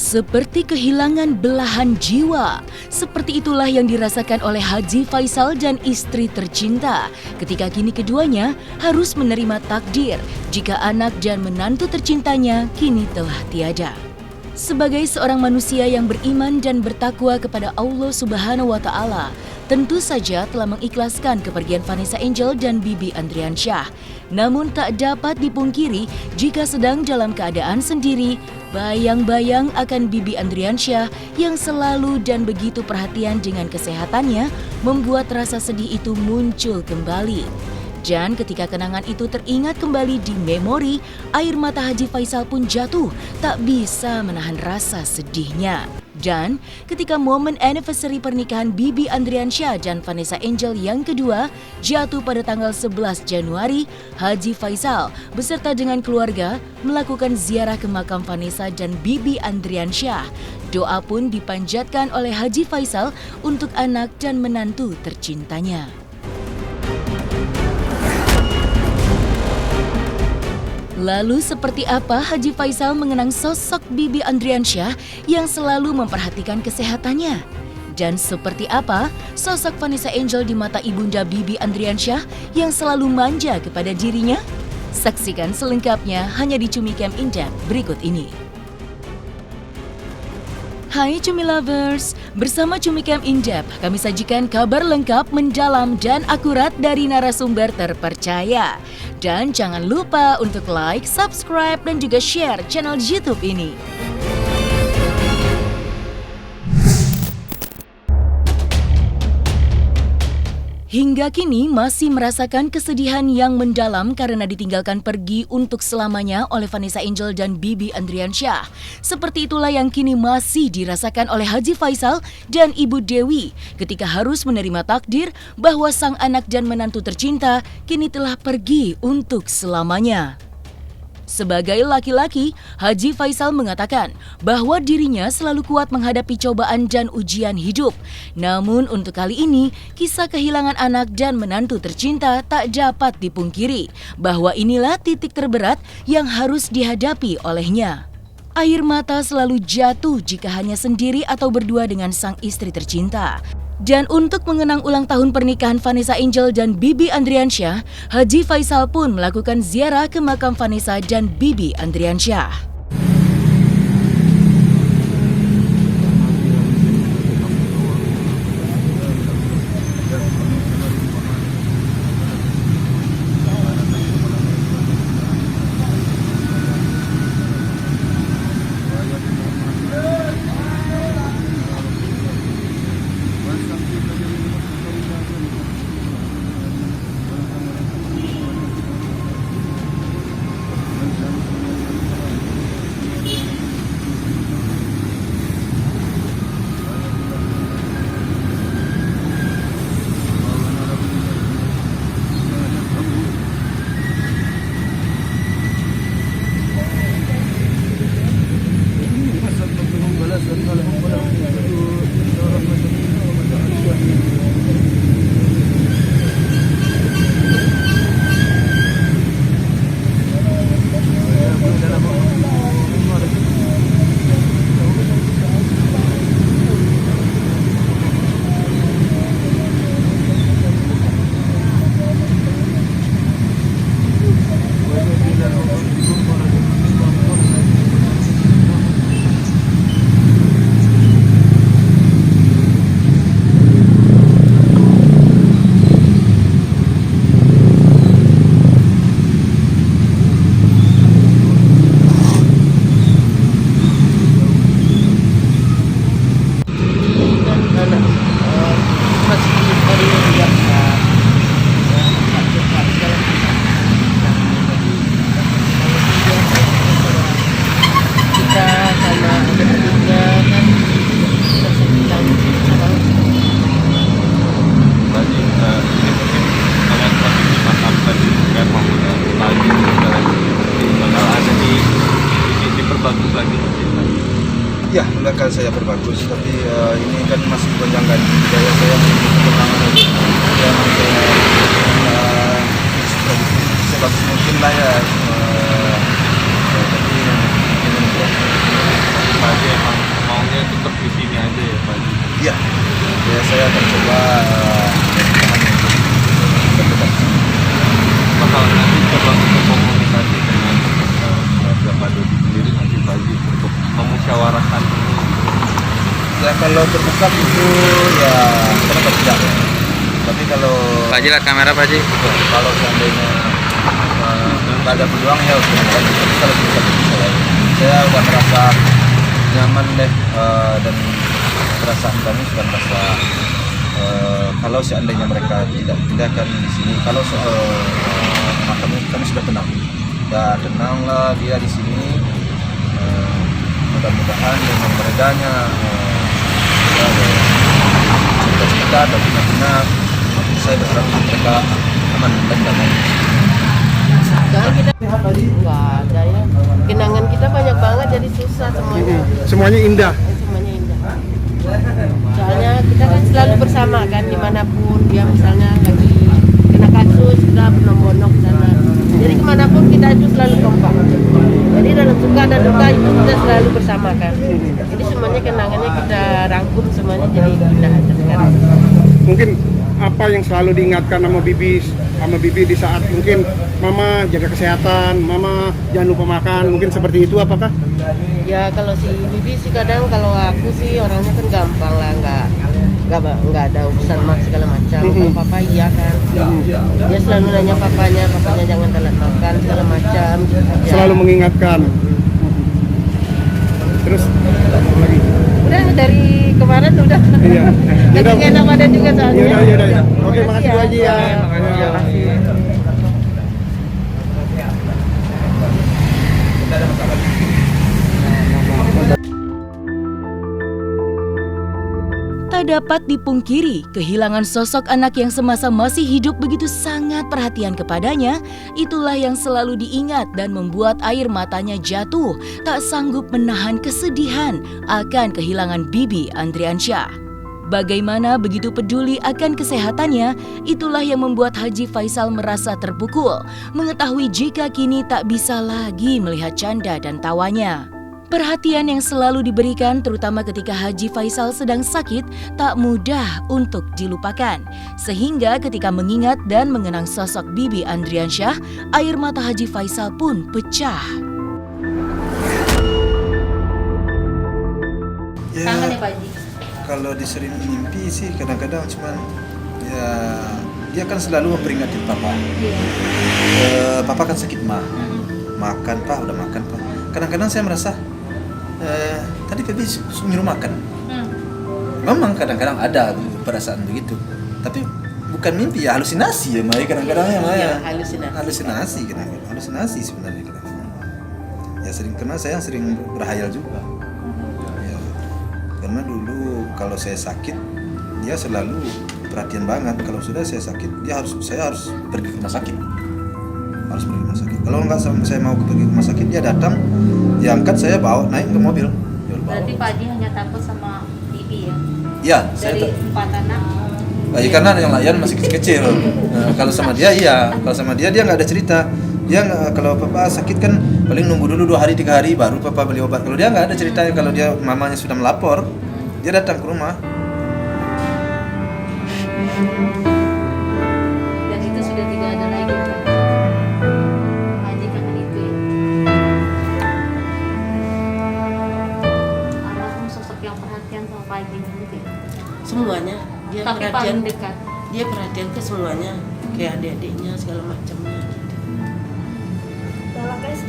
Seperti kehilangan belahan jiwa. Seperti itulah yang dirasakan oleh Haji Faisal dan istri tercinta ketika kini keduanya harus menerima takdir jika anak dan menantu tercintanya kini telah tiada. Sebagai seorang manusia yang beriman dan bertakwa kepada Allah Subhanahu wa Ta'ala, tentu saja telah mengikhlaskan kepergian Vanessa Angel dan Bibi Andriansyah. Namun tak dapat dipungkiri jika sedang dalam keadaan sendiri, bayang-bayang akan Bibi Andriansyah yang selalu dan begitu perhatian dengan kesehatannya membuat rasa sedih itu muncul kembali. Dan ketika kenangan itu teringat kembali di memori, air mata Haji Faisal pun jatuh, tak bisa menahan rasa sedihnya. Dan ketika momen anniversary pernikahan Bibi Andriansyah dan Vanessa Angel yang kedua jatuh pada tanggal 11 Januari, Haji Faisal beserta dengan keluarga melakukan ziarah ke makam Vanessa dan Bibi Andriansyah. Doa pun dipanjatkan oleh Haji Faisal untuk anak dan menantu tercintanya. Lalu seperti apa Haji Faisal mengenang sosok Bibi Andriansyah yang selalu memperhatikan kesehatannya? Dan seperti apa sosok Vanessa Angel di mata ibunda Bibi Andriansyah yang selalu manja kepada dirinya? Saksikan selengkapnya hanya di Cumi Camp In Depth berikut ini. Hai Cumi Lovers, bersama Cumi Camp In Depth kami sajikan kabar lengkap, mendalam, dan akurat dari narasumber terpercaya. Dan jangan lupa untuk like, subscribe, dan juga share channel YouTube ini. Hingga kini masih merasakan kesedihan yang mendalam karena ditinggalkan pergi untuk selamanya oleh Vanessa Angel dan Bibi Andriansyah. Seperti itulah yang kini masih dirasakan oleh Haji Faisal dan Ibu Dewi ketika harus menerima takdir bahwa sang anak dan menantu tercinta kini telah pergi untuk selamanya. Sebagai laki-laki, Haji Faisal mengatakan bahwa dirinya selalu kuat menghadapi cobaan dan ujian hidup. Namun untuk kali ini, kisah kehilangan anak dan menantu tercinta tak dapat dipungkiri bahwa inilah titik terberat yang harus dihadapi olehnya. Air mata selalu jatuh jika hanya sendiri atau berdua dengan sang istri tercinta. Dan untuk mengenang ulang tahun pernikahan Vanessa Angel dan Bibi Andriansyah, Haji Faisal pun melakukan ziarah ke makam Vanessa dan Bibi Andriansyah. Ya, akan saya perbagus, tapi ini kan masih berjanggan budaya saya perkembangan dan sebagus mungkin lah ya. Tapi ini rencananya tetap di sini aja ya Pak Haji? Iya, ya saya akan coba berdebat. Bakal nanti coba untuk komunikasi dengan keluarga Pak Dodi sendiri nanti Pak Haji untuk memusyawarahkan ini. Ya kalau terbuka itu ya kenapa tidak ya? Tapi kalau Pak Haji, lihat kamera Pak Haji. kalau seandainya nggak ada peluang ya oke. Tapi kalau bisa ya. Saya udah merasa nyaman deh dan perasaan kami sudah merasa kalau seandainya mereka tidak pindahkan di sini, kalau soal kami sudah tenang. Ya tenanglah dia di sini. Mudah-mudahan dengan meredanya cerita atau benar-benar saya berharap mereka aman dan damai. Kita nggak ada ya. Kenangan kita banyak banget jadi susah semuanya. Semuanya indah. Semuanya indah. Soalnya kita kan selalu bersama kan dimanapun dia misalnya lagi kena kasus kita berbondong sana. Jadi kemanapun kita itu selalu kompak. Jadi dalam suka dan duka itu kita selalu bersama kan. Jadi semuanya kenangannya kita rangkum semuanya jadi indah sekarang. Mungkin apa yang selalu diingatkan sama Bibi di saat mungkin Mama jaga kesehatan, Mama jangan lupa makan, mungkin seperti itu apakah? Ya kalau si Bibi sih kadang kalau aku sih orangnya kan gampang lah nggak ada urusan mak segala macam. Kalau papa iya kan, dia selalu nanya papanya jangan telat makan segala macam. Selalu mengingatkan. Terus apa lagi? Udah dari kemarin udah. Iya. Lagi nggak enak badan juga soalnya. Yaudah. Oke, makasih Bu Haji ya. Makasih. Tak dapat dipungkiri, kehilangan sosok anak yang semasa masih hidup begitu sangat perhatian kepadanya, itulah yang selalu diingat dan membuat air matanya jatuh, tak sanggup menahan kesedihan akan kehilangan Bibi Andriansyah. Bagaimana begitu peduli akan kesehatannya, itulah yang membuat Haji Faisal merasa terpukul, mengetahui jika kini tak bisa lagi melihat canda dan tawanya. Perhatian yang selalu diberikan terutama ketika Haji Faisal sedang sakit tak mudah untuk dilupakan. Sehingga ketika mengingat dan mengenang sosok Bibi Andriansyah, air mata Haji Faisal pun pecah. Kangen ya Pak Haji? Kalau disering mimpi sih kadang-kadang cuman ya dia kan selalu memperingatkan papa. Papa kan sakit makan Pak, udah makan Pak. Kadang-kadang saya merasa tadi Bibi nyuruh makan. Memang kadang-kadang ada perasaan begitu. Tapi bukan mimpi ya, halusinasi ya Maya kadang-kadang ya Maya. Halusinasi kadang-kadang. Halusinasi sebenarnya kadang-kadang. Ya karena saya sering berhayal juga. Ya, karena dulu kalau saya sakit dia selalu perhatian banget. Kalau sudah saya sakit saya harus pergi ke rumah sakit. Harus pergi ke rumah sakit. Kalau nggak saya mau pergi ke rumah sakit dia datang, dia angkat saya bawa naik ke mobil. Berarti Pak Haji hanya takut sama Bibi ya? Iya. Dari 4 anak? Ya, karena yang lain masih kecil-kecil. Kalau sama dia iya. Kalau sama dia nggak ada cerita. Dia kalau papa sakit kan paling nunggu dulu 2 hari 3 hari baru papa beli obat. Kalau dia nggak ada ceritanya. Kalau dia mamanya sudah melapor, dia datang ke rumah. Dan itu sudah tidak ada lagi Pak Haji kangen itu ya? Almarhum sosok yang perhatian sama Pak Haji gitu ya? Semuanya dia Tapi perhatian. paling dekat? Dia perhatian ke semuanya, kayak adik-adiknya segala macamnya gitu.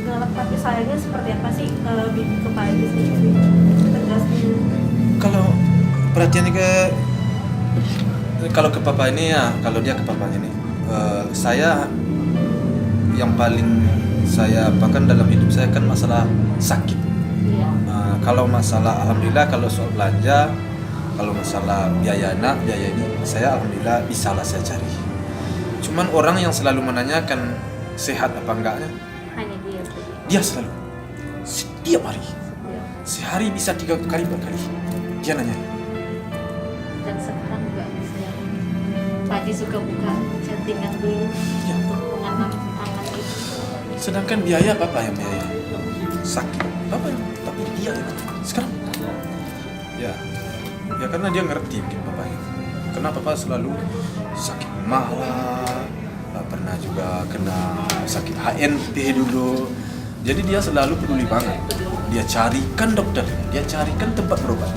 Dalam kasih sayangnya seperti apa sih Bibi ke Pak Haji sendiri? Tegasnya. Kalau perhatiannya kalau ke papa ini ya, kalau dia ke papanya ini, saya yang paling saya apakan dalam hidup saya kan masalah sakit. Iya. Kalau masalah alhamdulillah kalau soal belanja, kalau masalah biaya anak, biaya ini, saya alhamdulillah bisa lah saya cari. Cuman orang yang selalu menanyakan sehat apa enggaknya, Hanya dia. dia selalu setiap hari, sehari bisa 3 kali 4 kali dia nanya. Dan sekarang juga bisa Pak Haji suka buka chattingan dulu Ya. untuk mengenang anak itu. Sedangkan biaya papa yang biaya sakit papa yang, tapi dia yang sekarang Ya, ya karena dia ngerti mungkin papanya. Karena papa selalu sakit mah lah, pernah juga kena sakit HNP dulu. Jadi dia selalu peduli banget. Dia carikan dokter, dia carikan tempat berobat.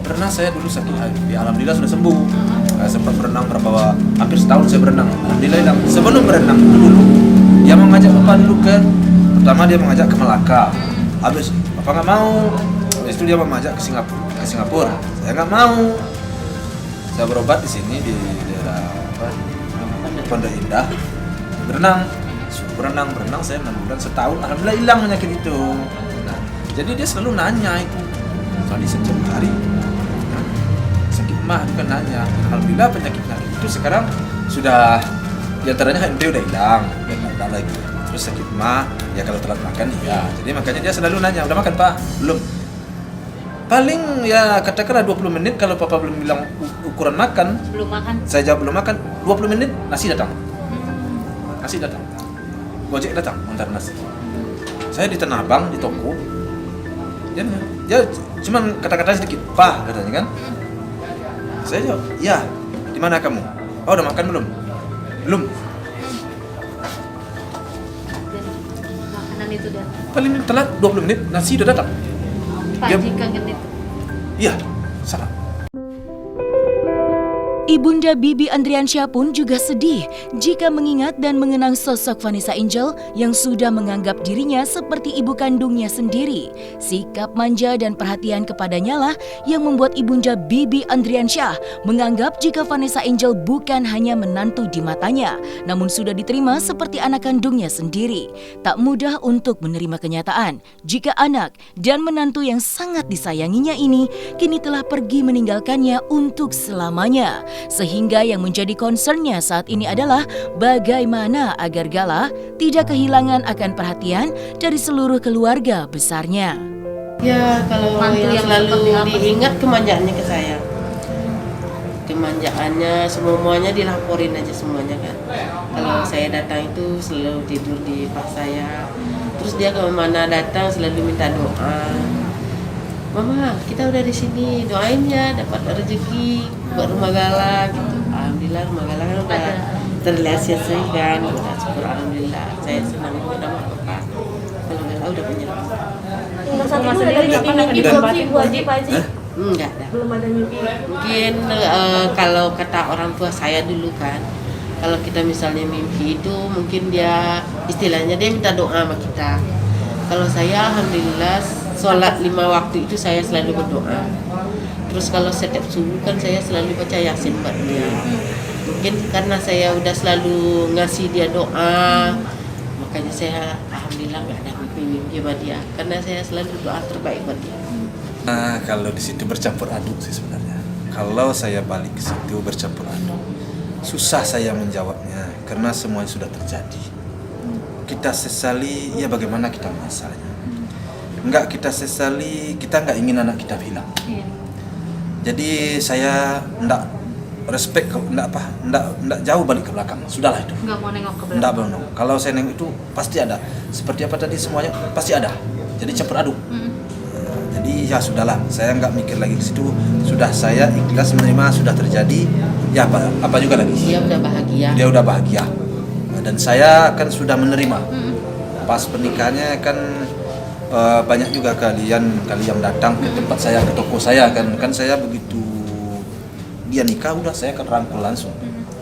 Pernah saya dulu sakit HNP, alhamdulillah sudah sembuh. Saya sempat berenang hampir setahun saya berenang. Alhamdulillah hilang. Sebelum berenang dulu, dia mengajak papa dulu pertama dia mengajak ke Melaka. Habis papa nggak mau. Habis itu dia mengajak ke Singapura. Saya nggak mau. Saya berobat di sini di daerah Pondok Indah. Berenang saya 6 bulan setahun. Alhamdulillah hilang penyakit itu. Nah, jadi dia selalu nanya itu. Kali setiap hari. Nah, sakit mah bukan nanya. Alhamdulillah penyakit itu sekarang sudah diantaranya HNP udah hilang, udah nggak ada lagi. Terus sakit mah ya kalau telat makan ya. Jadi makanya dia selalu nanya, udah makan Pak? Belum. Paling ya katakanlah 20 menit kalau papa belum bilang ukuran makan. Belum makan. Saya jawab belum makan, 20 menit nasi datang. Nasi datang. Gojek datang antar nasi. Saya di Tanah Abang di toko. Dia cuman kata-kata sedikit, "Pak," katanya kan. Saya jawab, "Ya, di mana kamu?" "Oh, udah makan belum?" "Belum." Dan makanan itu dan Paling telat 20 menit nasi udah datang. Pak Dia- Haji kangen itu. Iya, salah. Ibunda Bibi Andriansyah pun juga sedih jika mengingat dan mengenang sosok Vanessa Angel yang sudah menganggap dirinya seperti ibu kandungnya sendiri. Sikap manja dan perhatian kepadanya lah yang membuat ibunda Bibi Andriansyah menganggap jika Vanessa Angel bukan hanya menantu di matanya, namun sudah diterima seperti anak kandungnya sendiri. Tak mudah untuk menerima kenyataan jika anak dan menantu yang sangat disayanginya ini kini telah pergi meninggalkannya untuk selamanya. Sehingga yang menjadi concernnya saat ini adalah bagaimana agar Gala tidak kehilangan akan perhatian dari seluruh keluarga besarnya. Ya, kalau Mantu yang yang selalu seperti apa sih? diingat kemanjaannya ke saya. Kemanjaannya semuanya dilaporin aja semuanya kan. Kalau saya datang itu selalu tidur di pas saya. Terus dia kemana datang selalu minta doa. "Mama, kita udah di sini, doain ya dapat rezeki buat rumah Gala gitu." Alhamdulillah rumah Gala kan udah terrealisasi kan. Udah syukur alhamdulillah. Saya senang juga sama Papa. Kalau Gala udah punya rumah. Untuk saat itu ada kapan akan Mimpi ditempati belum Bu Haji, Pak Haji? Enggak ada. Belum ada mimpi. Mungkin kalau kata orang tua saya dulu kan, kalau kita misalnya mimpi itu mungkin dia istilahnya dia minta doa sama kita. Kalau saya alhamdulillah sholat 5 waktu itu saya selalu berdoa. Terus kalau setiap subuh kan saya selalu baca Yasin buat dia. Mungkin karena saya udah selalu ngasih dia doa, makanya saya alhamdulillah nggak ada mimpi-mimpi buat dia. Karena saya selalu doa terbaik buat dia. Nah, kalau di situ bercampur aduk sih sebenarnya. Kalau saya balik ke situ bercampur aduk, susah saya menjawabnya karena semuanya sudah terjadi. Kita sesali, ya bagaimana kita menyesalnya. Enggak kita sesali, kita enggak ingin anak kita hilang. Iya. Jadi saya enggak respect, enggak jauh balik ke belakang. Sudahlah itu. Nggak mau nengok ke belakang. Enggak benar. Kalau saya nengok itu pasti ada. Seperti apa tadi semuanya pasti ada. Jadi campur aduk. Jadi ya sudahlah, saya nggak mikir lagi ke situ. Sudah saya ikhlas menerima, sudah terjadi. Ya apa juga lagi. Dia udah bahagia. Dia udah bahagia. Dan saya kan sudah menerima. Pas pernikahannya kan banyak juga kalian yang datang ke tempat saya, ke toko saya kan saya begitu dia nikah udah saya kan rangkul langsung.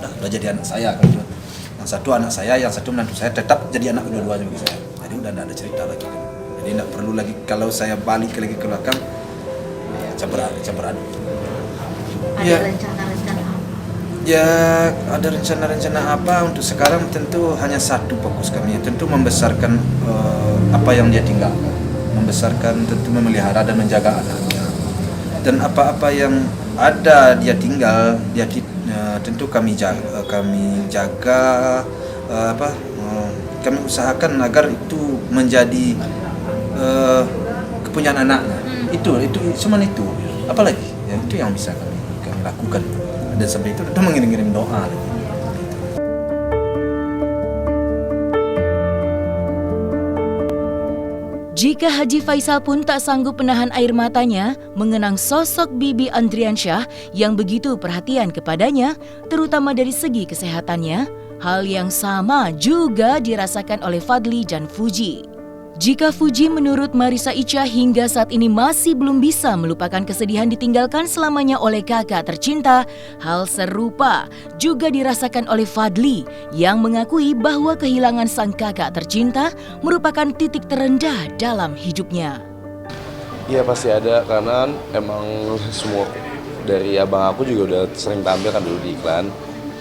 Udah jadi anak saya kan. Yang satu anak saya, yang satu menantu saya tetap jadi anak dua-duanya bagi saya. Jadi udah tidak ada cerita lagi kan. Jadi tidak perlu lagi kalau saya balik lagi ke belakang campur aduk. Ada Ya. rencana-rencana apa? Ya ada rencana-rencana apa untuk sekarang tentu hanya satu fokus kami, tentu membesarkan apa yang dia tinggalkan, membesarkan tentu memelihara dan menjaga anaknya, dan apa-apa yang ada dia tinggal tentu kami jaga, kami usahakan agar itu menjadi kepunyaan anaknya. Itu cuman itu, apalagi ya itu yang bisa kami lakukan. Dan sampai itu udah mengirim doa. Jika Haji Faisal pun tak sanggup menahan air matanya mengenang sosok Bibi Andriansyah yang begitu perhatian kepadanya, terutama dari segi kesehatannya, hal yang sama juga dirasakan oleh Fadli dan Fuji. Jika Fuji menurut Marissa Icha hingga saat ini masih belum bisa melupakan kesedihan ditinggalkan selamanya oleh kakak tercinta, hal serupa juga dirasakan oleh Fadli yang mengakui bahwa kehilangan sang kakak tercinta merupakan titik terendah dalam hidupnya. Iya pasti ada, karena emang semua dari abang aku juga udah sering tampil kan dulu di iklan.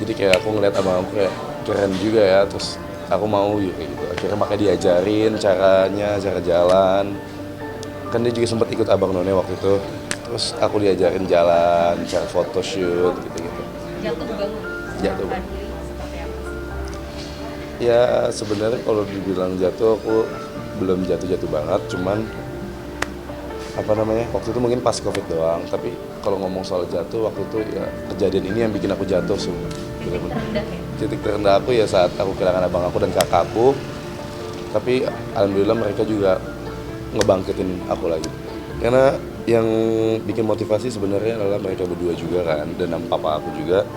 Jadi kayak aku ngeliat abang aku kayak keren juga ya, terus aku mau kayak gitu. Akhirnya makanya diajarin caranya, cara jalan. Kan dia juga sempat ikut Abang None waktu itu. Terus aku diajarin jalan, cara photoshoot gitu-gitu. Jatuh bangun. Jatuh. Seperti apa sih? Ya sebenarnya kalau dibilang jatuh, aku belum jatuh-jatuh banget. Cuman waktu itu mungkin pas COVID doang. Tapi kalau ngomong soal jatuh, waktu itu ya kejadian ini yang bikin aku jatuh semua. Titik terendah aku ya saat aku kehilangan abang aku dan kakakku. Tapi alhamdulillah mereka juga ngebangkitin aku lagi. Karena yang bikin motivasi sebenarnya adalah mereka berdua juga kan, dan papa aku juga.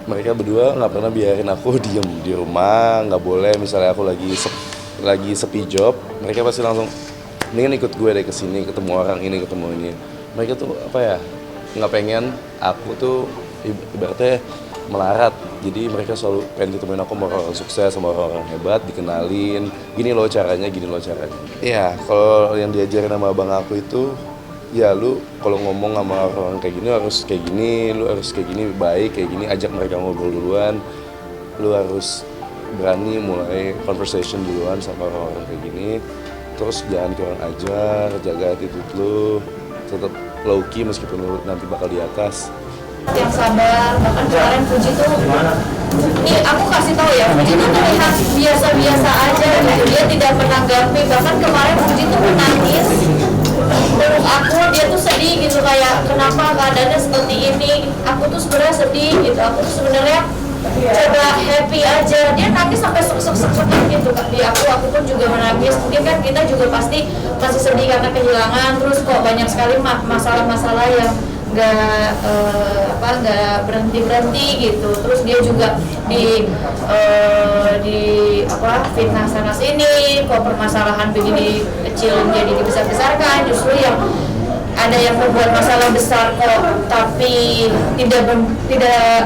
Mereka berdua nggak pernah biarin aku diem di rumah, nggak boleh misalnya aku lagi sepi job, mereka pasti langsung mendingan ikut gue deh kesini, ketemu orang ini, ketemu ini. Mereka tuh nggak pengen aku tuh ibaratnya melarat. Jadi mereka selalu pengen ditemuin aku sama orang sukses, sama orang hebat, dikenalin. Gini loh caranya, gini loh caranya. Iya, kalau yang diajarin sama abang aku itu, ya lu kalau ngomong sama orang kayak gini harus kayak gini, lu harus kayak gini, baik kayak gini, ajak mereka ngobrol duluan. Lu harus berani mulai conversation duluan sama orang-orang kayak gini. Terus jangan kurang ajar, jaga attitude lu, tetap low key meskipun lu nanti bakal di atas. Yang sabar, bahkan kemarin Fuji tuh, ini aku kasih tahu ya, Fuji tuh terlihat biasa-biasa aja gitu, dia tidak menanggapi. Bahkan kemarin Fuji tuh menangis, peluk aku, dia tuh sedih gitu, kayak kenapa keadaannya seperti ini. Aku tuh sebenarnya sedih gitu, aku tuh sebenarnya coba happy aja. Dia nangis sampai suk-suk gitu kak di aku pun juga menangis. Mungkin kan kita juga pasti masih sedih karena kehilangan, terus kok banyak sekali masalah-masalah yang nggak berhenti gitu. Terus dia juga di fitnah sana sini, kok permasalahan begini kecil jadi dibesar-besarkan. Justru yang ada yang berbuat masalah besar kok tapi tidak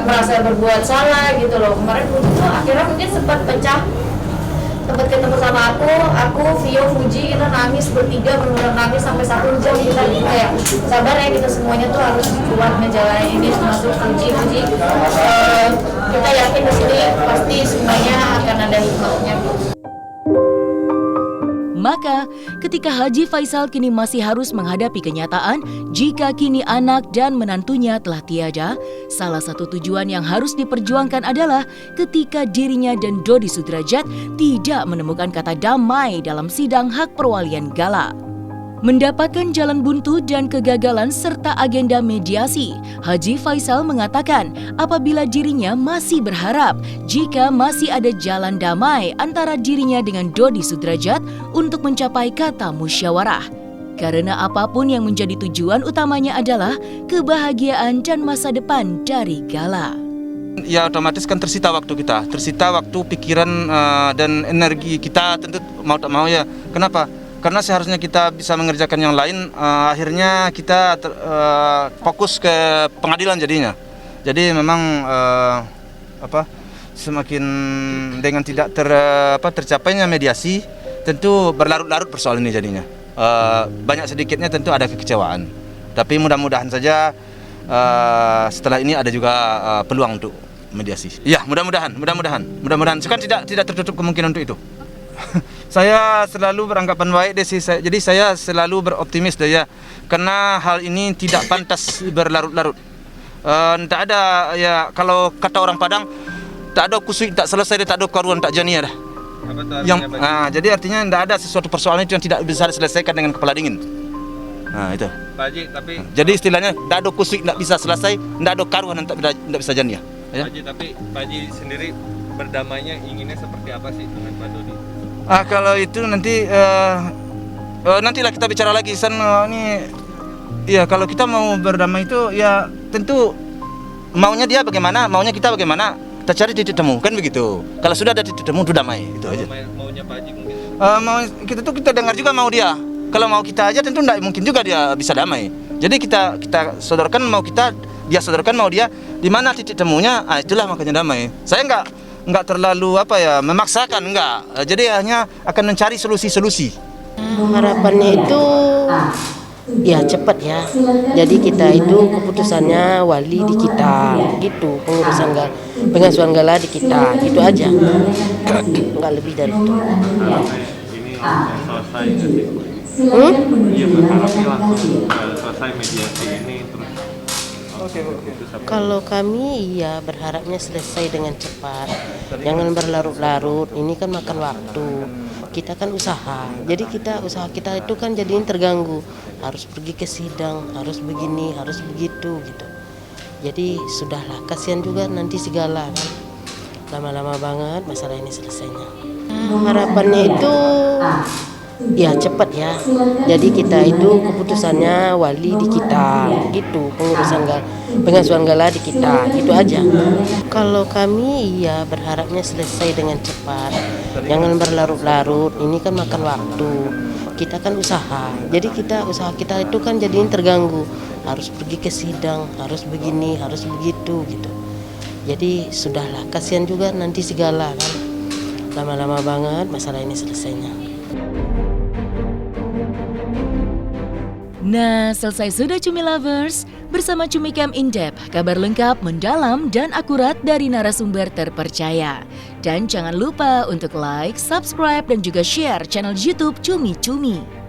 merasa berbuat salah gitu loh. Kemarin itu akhirnya mungkin sempat ketemu sama aku, Vio, Fuji, kita nangis bertiga, benar-benar nangis sampai 1 jam. Kita kayak sabar ya, kita semuanya tuh harus kuat menjalani ini. Termasuk Fuji, kita yakin di sini pasti semuanya akan ada hikmahnya. Maka, ketika Haji Faisal kini masih harus menghadapi kenyataan jika kini anak dan menantunya telah tiada, salah satu tujuan yang harus diperjuangkan adalah ketika dirinya dan Dodi Sudrajat tidak menemukan kata damai dalam sidang hak perwalian Gala. Mendapatkan jalan buntu dan kegagalan serta agenda mediasi, Haji Faisal mengatakan apabila dirinya masih berharap jika masih ada jalan damai antara dirinya dengan Dodi Sudrajat untuk mencapai kata musyawarah. Karena apapun yang menjadi tujuan utamanya adalah kebahagiaan dan masa depan dari Gala. Ya otomatis kan tersita waktu kita, tersita waktu, pikiran dan energi kita tentu mau tak mau ya. Kenapa? Karena seharusnya kita bisa mengerjakan yang lain, akhirnya kita fokus ke pengadilan jadinya. Jadi memang semakin dengan tidak tercapainya mediasi, tentu berlarut-larut persoalan ini jadinya. Banyak sedikitnya tentu ada kekecewaan. Tapi mudah-mudahan saja setelah ini ada juga peluang untuk mediasi. Ya mudah-mudahan. Sekarang tidak tertutup kemungkinan untuk itu. Saya selalu beranggapan baik deh sih, jadi saya selalu beroptimis deh ya, karena hal ini tidak pantas berlarut-larut. Tak ada ya, kalau kata orang Padang, tak ada kusui tak selesai, tak ada karuan tak jania dah. Jadi artinya tidak ada sesuatu persoalan itu yang tidak bisa diselesaikan dengan kepala dingin. Nah itu. Pak Haji, tapi jadi istilahnya tidak ada kusui tidak bisa selesai, tidak ada karuan tidak bisa jania. Ya? Pak Haji, tapi Pak Haji sendiri berdamainya inginnya seperti apa sih dengan Pak Dodi? Kalau itu nanti nantilah kita bicara lagi ini. Ya kalau kita mau berdamai itu ya tentu maunya dia bagaimana, maunya kita bagaimana, kita cari titik temu kan begitu. Kalau sudah ada titik temu itu damai itu aja. Maunya Pak Haji mungkin. Mau kita dengar juga mau dia. Kalau mau kita aja tentu tidak mungkin juga dia bisa damai. Jadi kita sodorkan mau kita, dia sodorkan mau dia, di mana titik temunya, itulah makanya damai. Saya nggak terlalu memaksakan, enggak. Jadi hanya akan mencari solusi-solusi. Harapannya itu ya cepat ya. Jadi kita itu keputusannya wali di kita, gitu. Pengasuhan gala di kita, gitu aja. Nggak lebih dari itu. Ini selesai nggak sih? Iya, berharapnya langsung selesai mediasi ini terus. Kalau kami ya berharapnya selesai dengan cepat. Jangan berlarut-larut. Ini kan makan waktu. Kita kan usaha. Jadi usaha kita itu kan jadiin terganggu. Harus pergi ke sidang, harus begini, harus begitu gitu. Jadi sudahlah, kasihan juga nanti segala kan. Lama-lama banget masalah ini selesainya. Harapannya itu ya cepat ya. Jadi kita itu keputusannya wali di kita, gitu. Pengasuhan gala di kita, gitu aja. Kalau kami ya berharapnya selesai dengan cepat. Jangan berlarut-larut. Ini kan makan waktu. Kita kan usaha. Jadi usaha kita itu kan jadiin terganggu. Harus pergi ke sidang, harus begini, harus begitu gitu. Jadi sudahlah, kasihan juga nanti segala kan. Lama-lama banget masalah ini selesainya. Nah, selesai sudah Cumi Lovers. Bersama Cumi Camp In Depth, kabar lengkap, mendalam, dan akurat dari narasumber terpercaya. Dan jangan lupa untuk like, subscribe, dan juga share channel YouTube Cumi Cumi.